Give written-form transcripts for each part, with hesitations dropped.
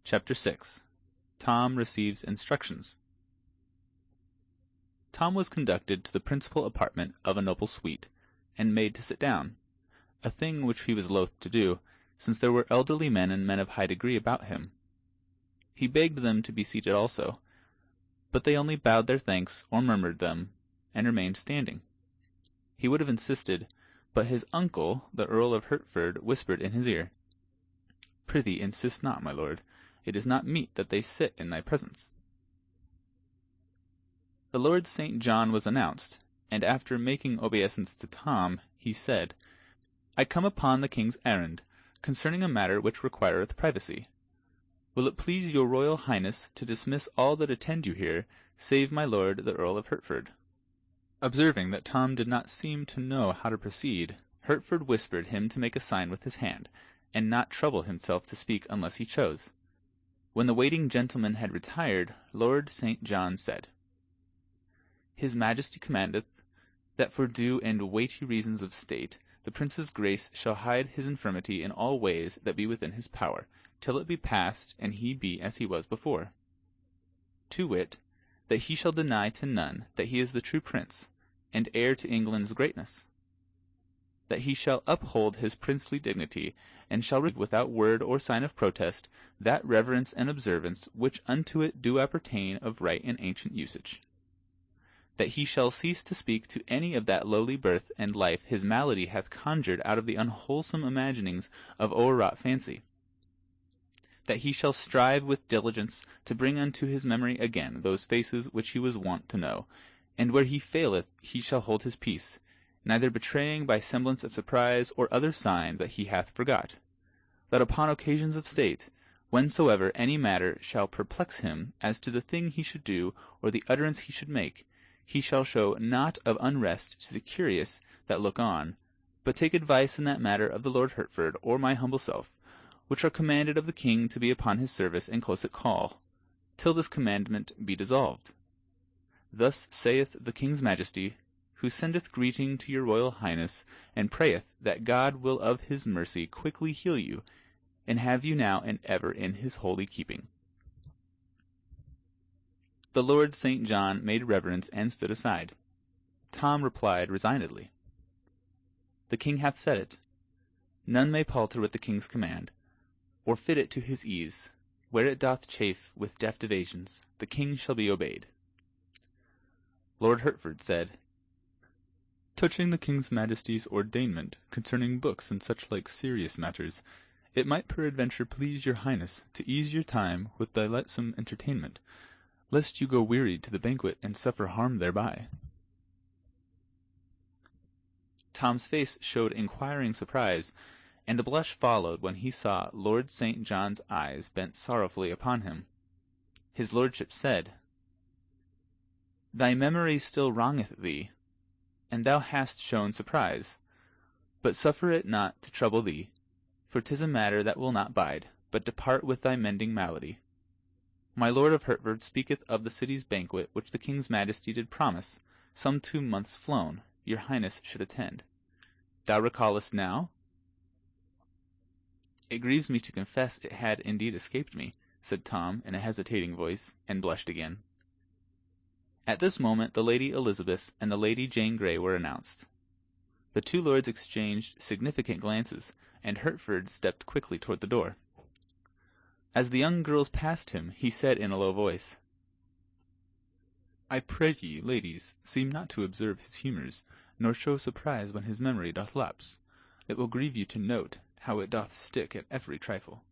Chapter 6. Tom receives instructions. Tom was conducted to the principal apartment of a noble suite, and made to sit down, a thing which he was loath to do, since there were elderly men and men of high degree about him. He begged them to be seated also, but they only bowed their thanks or murmured them, and remained standing. He would have insisted, but his uncle, the Earl of Hertford, whispered in his ear, "Prithee insist not, my lord. It is not meet that they sit in thy presence." The Lord St. John was announced, and after making obeisance to Tom, he said, "I come upon the king's errand, concerning a matter which requireth privacy. Will it please your royal highness to dismiss all that attend you here, save my lord the Earl of Hertford?" Observing that Tom did not seem to know how to proceed, Hertford whispered him to make a sign with his hand, and not trouble himself to speak unless he chose. When the waiting gentleman had retired, Lord St. John said, "His Majesty commandeth, that for due and weighty reasons of state, the Prince's grace shall hide his infirmity in all ways that be within his power, till it be past, and he be as he was before. To wit, that he shall deny to none that he is the true prince, and heir to England's greatness. That he shall uphold his princely dignity, and shall receive without word or sign of protest that reverence and observance which unto it do appertain of right and ancient usage. That he shall cease to speak to any of that lowly birth and life his malady hath conjured out of the unwholesome imaginings of o'erwrought fancy. That he shall strive with diligence to bring unto his memory again those faces which he was wont to know, and where he faileth he shall hold his peace, neither betraying by semblance of surprise or other sign that he hath forgot. That upon occasions of state, whensoever any matter shall perplex him as to the thing he should do or the utterance he should make, he shall show naught of unrest to the curious that look on, but take advice in that matter of the Lord Hertford or my humble self, which are commanded of the king to be upon his service and close at call, till this commandment be dissolved. Thus saith the king's majesty, who sendeth greeting to your royal highness, and prayeth that God will of his mercy quickly heal you, and have you now and ever in his holy keeping." The Lord St. John made reverence and stood aside. Tom replied resignedly, "The king hath said it. None may palter with the king's command, or fit it to his ease. Where it doth chafe with deft evasions, the king shall be obeyed." Lord Hertford said, "Touching the king's majesty's ordainment concerning books and such like serious matters, it might peradventure please your highness to ease your time with delightsome entertainment, lest you go wearied to the banquet and suffer harm thereby." Tom's face showed inquiring surprise, and a blush followed when he saw Lord St. John's eyes bent sorrowfully upon him. His lordship said, "Thy memory still wrongeth thee, and thou hast shown surprise, but suffer it not to trouble thee, for 'tis a matter that will not bide, but depart with thy mending malady. My lord of Hertford speaketh of the city's banquet which the king's majesty did promise, some 2 months flown, your highness should attend. Thou recallest now?" "It grieves me to confess it had indeed escaped me," said Tom in a hesitating voice, and blushed again. At this moment the Lady Elizabeth and the Lady Jane Grey were announced. The two lords exchanged significant glances, and Hertford stepped quickly toward the door. As the young girls passed him, he said in a low voice, "I pray ye, ladies, seem not to observe his humours, nor show surprise when his memory doth lapse. It will grieve you to note how it doth stick at every trifle."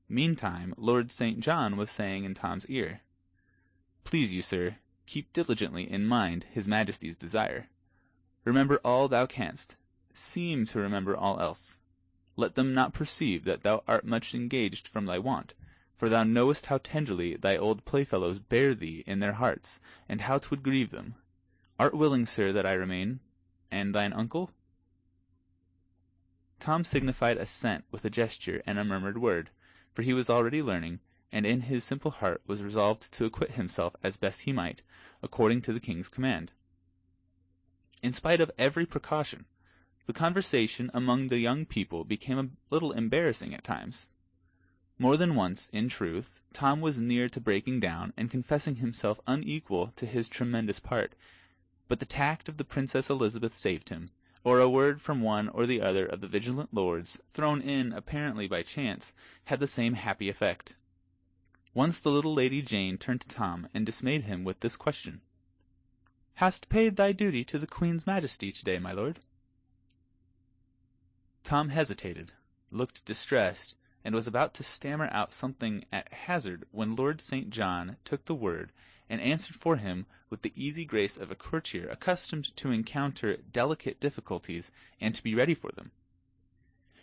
Meantime Lord St. John was saying in Tom's ear, "Please you, sir, keep diligently in mind his majesty's desire. Remember all thou canst. Seem to remember all else. Let them not perceive that thou art much engaged from thy wont, for thou knowest how tenderly thy old playfellows bear thee in their hearts, and how 'twould grieve them. Art willing, sir, that I remain? And thine uncle?" Tom signified assent with a gesture and a murmured word, for he was already learning, and in his simple heart was resolved to acquit himself as best he might, according to the king's command. In spite of every precaution, the conversation among the young people became a little embarrassing at times. More than once, in truth, Tom was near to breaking down and confessing himself unequal to his tremendous part, but the tact of the Princess Elizabeth saved him, or a word from one or the other of the vigilant lords, thrown in apparently by chance, had the same happy effect. Once the little Lady Jane turned to Tom and dismayed him with this question: "Hast paid thy duty to the Queen's Majesty to-day, my lord?" Tom hesitated, looked distressed, and was about to stammer out something at hazard when Lord St. John took the word and answered for him with the easy grace of a courtier accustomed to encounter delicate difficulties and to be ready for them.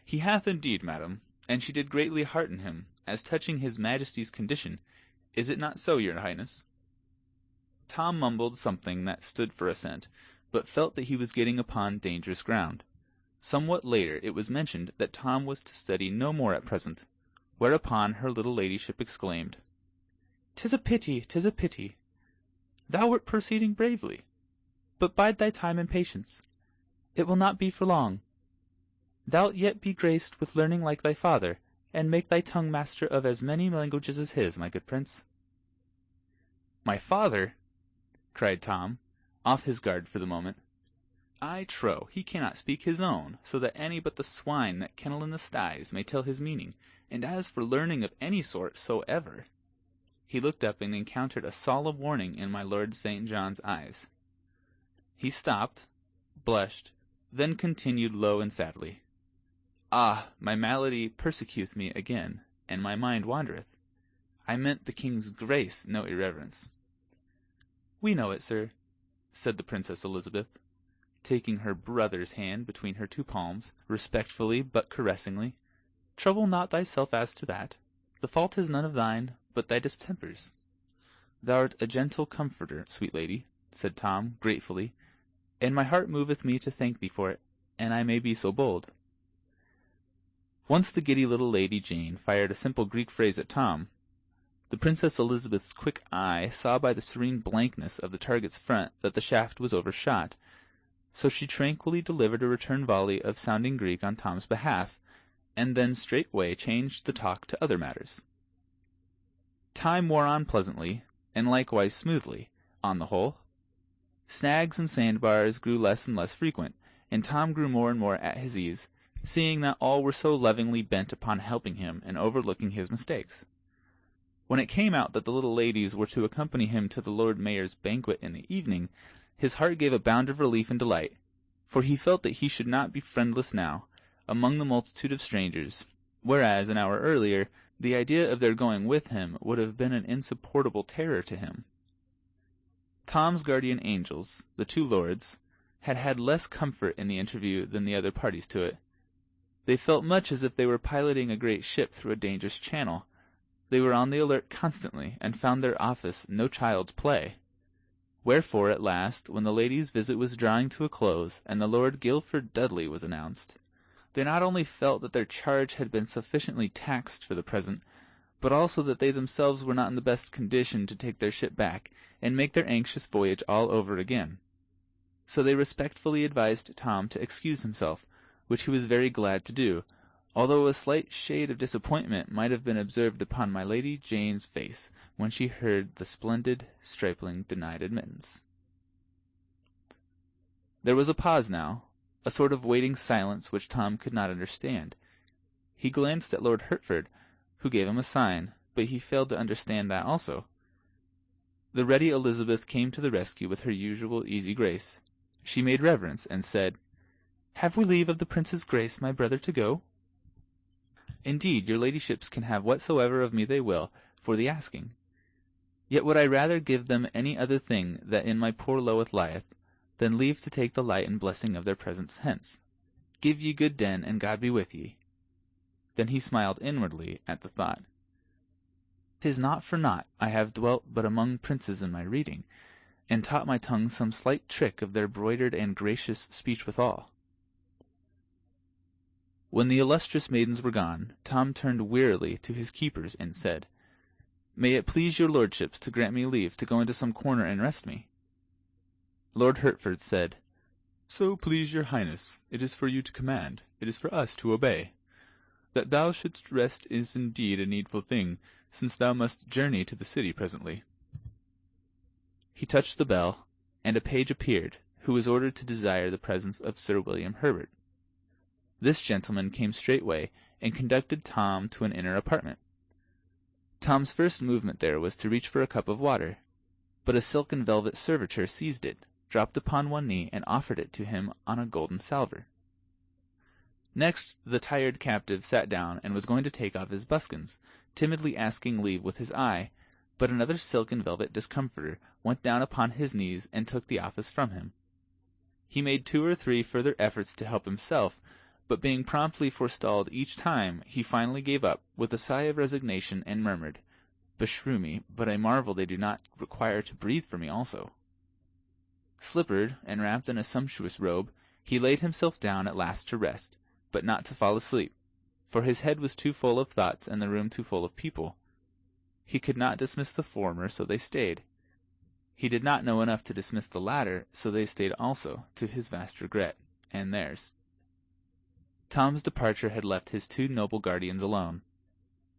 "He hath indeed, madam, and she did greatly hearten him, as touching his Majesty's condition. Is it not so, your Highness?" Tom mumbled something that stood for assent, but felt that he was getting upon dangerous ground. Somewhat later it was mentioned that Tom was to study no more at present, whereupon her little ladyship exclaimed, "'Tis a pity, 'tis a pity! Thou wert proceeding bravely, but bide thy time and patience. It will not be for long. Thou'lt yet be graced with learning like thy father, and make thy tongue master of as many languages as his, my good prince." "My father!" cried Tom, off his guard for the moment. "I trow he cannot speak his own, so that any but the swine that kennel in the sties may tell his meaning, and as for learning of any sort soever—" He looked up and encountered a solemn warning in my Lord St. John's eyes. He stopped, blushed, then continued low and sadly, "Ah, my malady persecuteth me again, and my mind wandereth. I meant the king's grace, no irreverence." "We know it, sir," said the Princess Elizabeth, taking her brother's hand between her two palms, respectfully but caressingly. "Trouble not thyself as to that. The fault is none of thine, but thy distempers." "Thou'rt a gentle comforter, sweet lady," said Tom, gratefully, "and my heart moveth me to thank thee for it, and I may be so bold." Once the giddy little Lady Jane fired a simple Greek phrase at Tom. The Princess Elizabeth's quick eye saw by the serene blankness of the target's front that the shaft was overshot, so she tranquilly delivered a return volley of sounding Greek on Tom's behalf, and then straightway changed the talk to other matters. Time wore on pleasantly, and likewise smoothly, on the whole. Snags and sandbars grew less and less frequent, and Tom grew more and more at his ease, seeing that all were so lovingly bent upon helping him and overlooking his mistakes. When it came out that the little ladies were to accompany him to the Lord Mayor's banquet in the evening, his heart gave a bound of relief and delight, for he felt that he should not be friendless now, among the multitude of strangers, whereas an hour earlier the idea of their going with him would have been an insupportable terror to him. Tom's guardian angels, the two lords, had had less comfort in the interview than the other parties to it. They felt much as if they were piloting a great ship through a dangerous channel. They were on the alert constantly, and found their office no child's play. Wherefore, at last, when the ladies' visit was drawing to a close, and the Lord Guilford Dudley was announced, they not only felt that their charge had been sufficiently taxed for the present, but also that they themselves were not in the best condition to take their ship back, and make their anxious voyage all over again. So they respectfully advised Tom to excuse himself, which he was very glad to do, although a slight shade of disappointment might have been observed upon my Lady Jane's face when she heard the splendid stripling denied admittance. There was a pause now, a sort of waiting silence which Tom could not understand. He glanced at Lord Hertford, who gave him a sign, but he failed to understand that also. The ready Elizabeth came to the rescue with her usual easy grace. She made reverence, and said, "Have we leave of the Prince's Grace, my brother, to go?" "Indeed, your ladyships can have whatsoever of me they will, for the asking. Yet would I rather give them any other thing that in my poor Loweth lieth, than leave to take the light and blessing of their presence hence. Give ye good den, and God be with ye." Then he smiled inwardly at the thought. "'Tis not for naught I have dwelt but among princes in my reading, and taught my tongue some slight trick of their broidered and gracious speech withal." When the illustrious maidens were gone, Tom turned wearily to his keepers and said, "May it please your lordships to grant me leave to go into some corner and rest me?" Lord Hertford said, "So please your highness, it is for you to command, it is for us to obey. That thou shouldst rest is indeed a needful thing, since thou must journey to the city presently." He touched the bell, and a page appeared, who was ordered to desire the presence of Sir William Herbert. This gentleman came straightway, and conducted Tom to an inner apartment. Tom's first movement there was to reach for a cup of water, but a silk and velvet servitor seized it, dropped upon one knee, and offered it to him on a golden salver. Next the tired captive sat down and was going to take off his buskins, timidly asking leave with his eye, but another silk and velvet discomforter went down upon his knees and took the office from him. He made 2 or 3 further efforts to help himself, but being promptly forestalled each time, he finally gave up, with a sigh of resignation, and murmured, "Beshrew me, but I marvel they do not require to breathe for me also." Slippered, and wrapped in a sumptuous robe, he laid himself down at last to rest, but not to fall asleep, for his head was too full of thoughts and the room too full of people. He could not dismiss the former, so they stayed. He did not know enough to dismiss the latter, so they stayed also, to his vast regret, and theirs. Tom's departure had left his 2 noble guardians alone.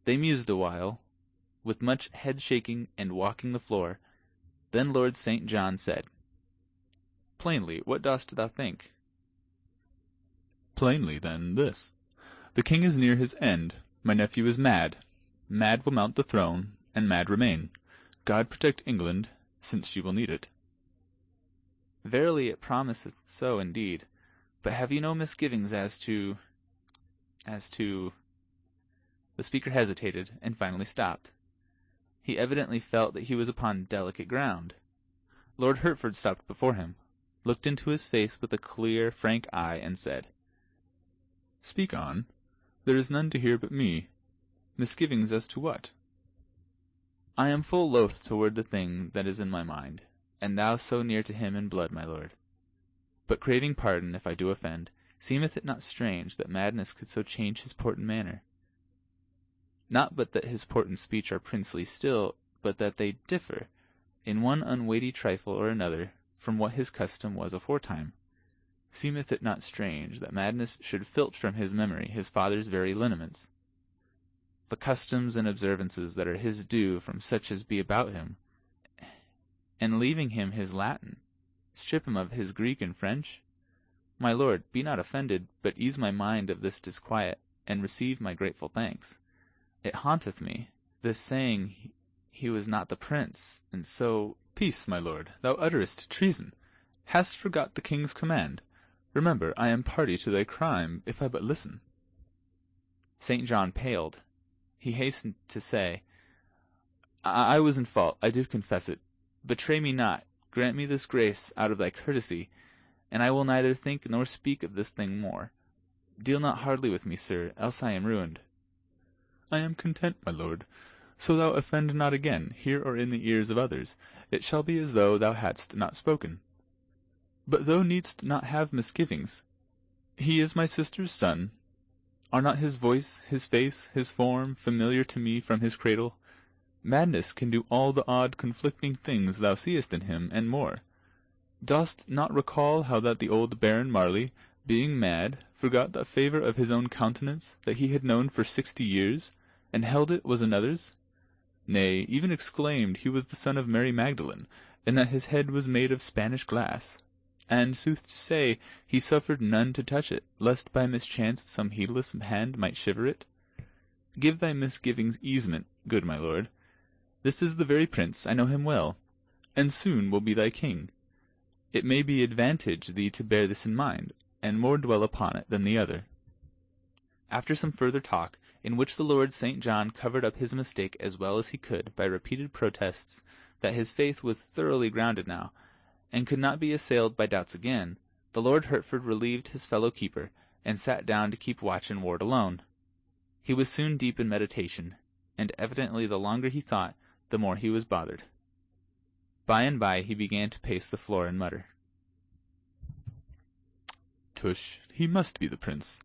They mused a while, with much head-shaking and walking the floor. Then Lord St. John said, "Plainly, what dost thou think?" "Plainly, then, this. The king is near his end. My nephew is mad. Mad will mount the throne, and mad remain. God protect England, since she will need it." "Verily it promiseth so indeed. But have you no misgivings as to... The speaker hesitated, and finally stopped. He evidently felt that he was upon delicate ground. Lord Hertford stopped before him, looked into his face with a clear, frank eye, and said, "Speak on. There is none to hear but me. Misgivings as to what?" "I am full loath toward the thing that is in my mind, and thou so near to him in blood, my lord. But craving pardon if I do offend, seemeth it not strange that madness could so change his port and manner? Not but that his port and speech are princely still, but that they differ, in one unweighty trifle or another, from what his custom was aforetime. Seemeth it not strange that madness should filch from his memory his father's very lineaments, the customs and observances that are his due from such as be about him, and leaving him his Latin, strip him of his Greek and French? My lord, be not offended, but ease my mind of this disquiet, and receive my grateful thanks. It haunteth me, this saying he was not the prince, and so—" "Peace, my lord, thou utterest treason. Hast forgot the king's command? Remember, I am party to thy crime, if I but listen." St. John paled. He hastened to say, I was in fault, I do confess it. Betray me not, grant me this grace out of thy courtesy, and I will neither think nor speak of this thing more. Deal not hardly with me, sir, else I am ruined." "I am content, my lord. So thou offend not again, here or in the ears of others. It shall be as though thou hadst not spoken. But thou needst not have misgivings. He is my sister's son. Are not his voice, his face, his form familiar to me from his cradle? Madness can do all the odd conflicting things thou seest in him, and more. Dost not recall how that the old Baron Marley, being mad, forgot the favour of his own countenance that he had known for 60 years, and held it was another's? Nay, even exclaimed he was the son of Mary Magdalene, and that his head was made of Spanish glass. And, sooth to say, he suffered none to touch it, lest by mischance some heedless hand might shiver it. Give thy misgivings easement, good my lord. This is the very prince, I know him well, and soon will be thy king. It may be advantage thee to bear this in mind, and more dwell upon it than the other." After some further talk, in which the Lord St. John covered up his mistake as well as he could by repeated protests that his faith was thoroughly grounded now, and could not be assailed by doubts again, the Lord Hertford relieved his fellow keeper, and sat down to keep watch and ward alone. He was soon deep in meditation, and evidently the longer he thought, the more he was bothered. By and by he began to pace the floor and mutter, "Tush, he must be the prince.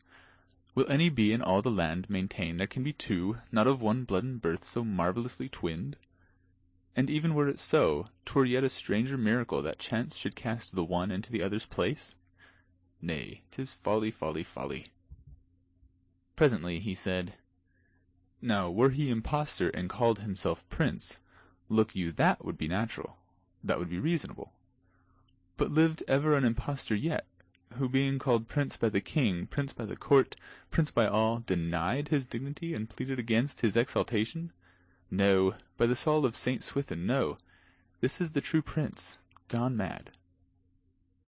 Will any be in all the land maintain there can be 2, not of one blood and birth, so marvellously twinned? And even were it so, 'twere yet a stranger miracle that chance should cast the one into the other's place. Nay, 'tis folly, folly, folly." Presently he said, Now were he impostor and called himself prince, look you, that would be natural, that would be reasonable. But lived ever an impostor yet, who being called prince by the king, prince by the court, prince by all, denied his dignity and pleaded against his exaltation? No, by the soul of Saint Swithin, no. This is the true prince, gone mad.